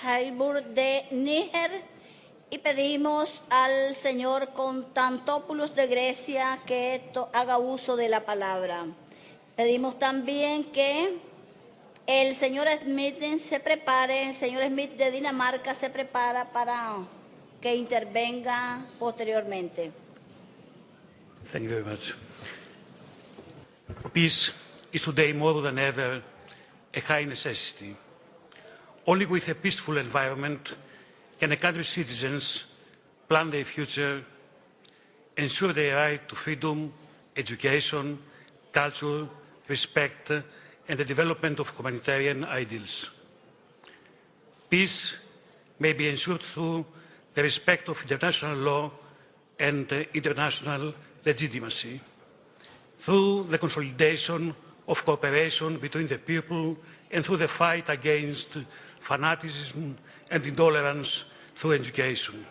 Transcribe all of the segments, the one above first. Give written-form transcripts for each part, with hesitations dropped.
Heilbur de Níger y pedimos al señor Constantopoulos de Grecia que haga uso de la palabra. Pedimos también que el señor Smith se prepare, el señor Smith de Dinamarca se prepara para que intervenga posteriormente. Thank you very much. Peace is today more than ever a high necessity. Only with a peaceful environment can a country's citizens plan their future, ensure their right to freedom, education, culture, respect, and the development of humanitarian ideals. Peace may be ensured through the respect of international law and international legitimacy, through the consolidation of cooperation between the people and through the fight against fanaticism and intolerance through education.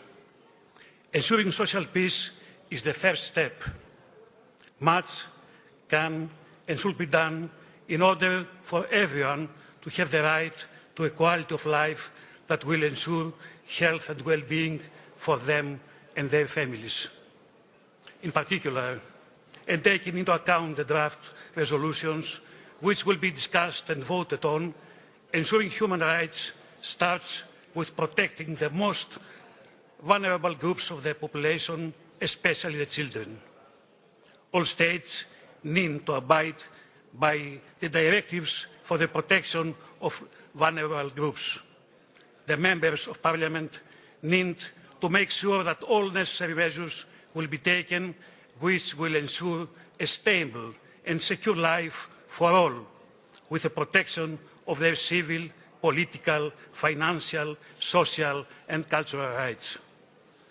Ensuring social peace is the first step. Much can and should be done in order for everyone to have the right to a quality of life that will ensure health and well-being for them and their families. In particular, and taking into account the draft resolutions which will be discussed and voted on, ensuring human rights starts with protecting the most vulnerable groups of the population, especially the children. All states need to abide by the directives for the protection of vulnerable groups. The members of Parliament need to make sure that all necessary measures will be taken which will ensure a stable and secure life for all, with the protection of their civil, political, financial, social and cultural rights.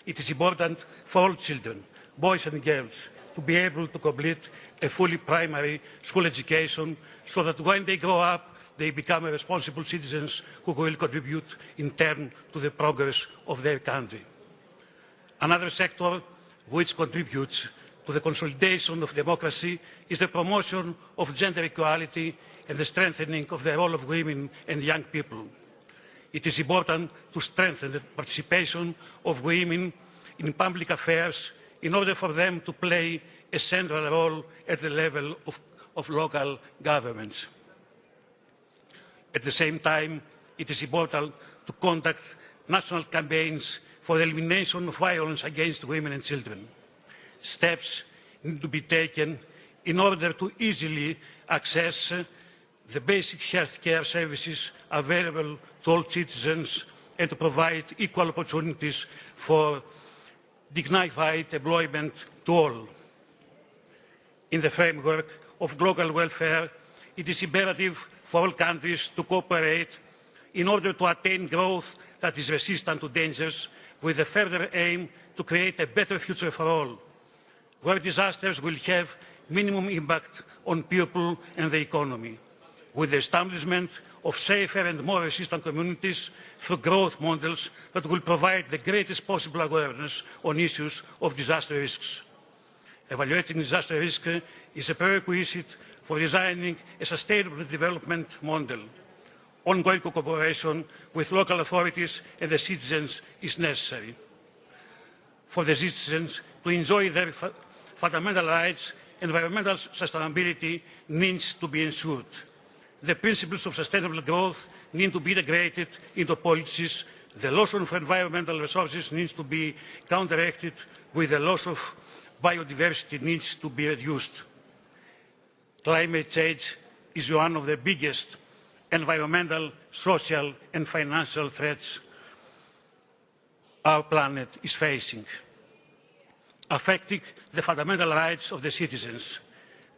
It is important for all children, boys and girls, to be able to complete a fully primary school education so that when they grow up, they become responsible citizens who will contribute in turn to the progress of their country. Another sector which contributes to the consolidation of democracy is the promotion of gender equality and the strengthening of the role of women and young people. It is important to strengthen the participation of women in public affairs in order for them to play a central role at the level of local governments. At the same time, it is important to conduct national campaigns for the elimination of violence against women and children. Steps need to be taken in order to easily access the basic health care services available to all citizens and to provide equal opportunities for dignified employment to all. In the framework of global welfare, it is imperative for all countries to cooperate in order to attain growth that is resistant to dangers, with the further aim to create a better future for all, where disasters will have minimum impact on people and the economy, with the establishment of safer and more resistant communities through growth models that will provide the greatest possible awareness on issues of disaster risks. Evaluating disaster risk is a prerequisite for designing a sustainable development model. Ongoing cooperation with local authorities and the citizens is necessary. For the citizens to enjoy their fundamental rights, environmental sustainability needs to be ensured. The principles of sustainable growth need to be integrated into policies. The loss of environmental resources needs to be counteracted, with the loss of biodiversity needs to be reduced. Climate change is one of the biggest environmental, social and financial threats our planet is facing, affecting the fundamental rights of the citizens.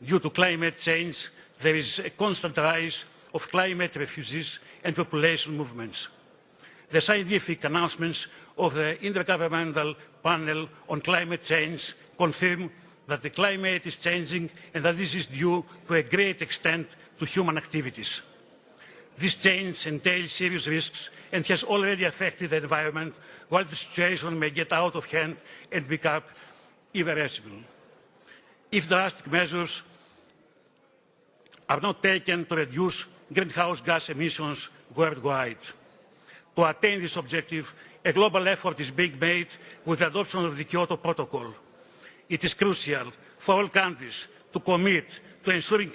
Due to climate change, there is a constant rise of climate refugees and population movements. The scientific announcements of the Intergovernmental Panel on Climate Change confirm that the climate is changing and that this is due to a great extent to human activities. This change entails serious risks and has already affected the environment, while the situation may get out of hand and become irreversible. If drastic measures are not taken to reduce greenhouse gas emissions worldwide, To attain this objective, a global effort is being made with the adoption of the Kyoto Protocol. It is crucial for all countries to commit to ensuring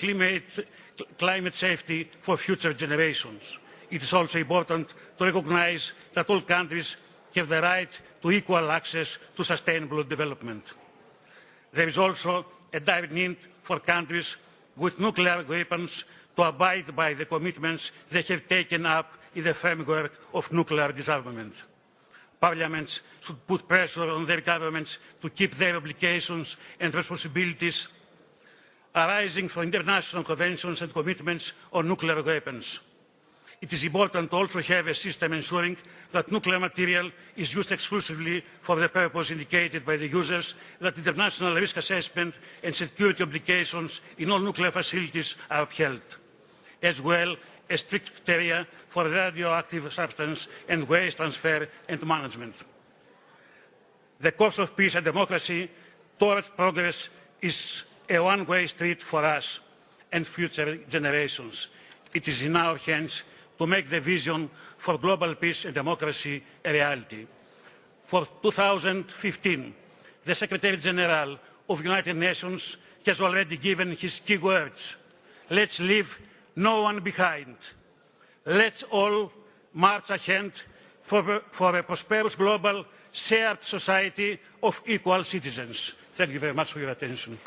climate safety for future generations. It is also important to recognise that all countries have the right to equal access to sustainable development. There is also a dire need for countries with nuclear weapons to abide by the commitments they have taken up in the framework of nuclear disarmament. Parliaments should put pressure on their governments to keep their obligations and responsibilities arising from international conventions and commitments on nuclear weapons. It is important to also have a system ensuring that nuclear material is used exclusively for the purpose indicated by the users, that international risk assessment and security obligations in all nuclear facilities are upheld, as well as strict criteria for radioactive substance and waste transfer and management. The course of peace and democracy towards progress is a one-way street for us and future generations. It is in our hands to make the vision for global peace and democracy a reality. For 2015, the Secretary General of the United Nations has already given his key words. Let's leave no one behind. Let's all march ahead for a prosperous global shared society of equal citizens. Thank you very much for your attention.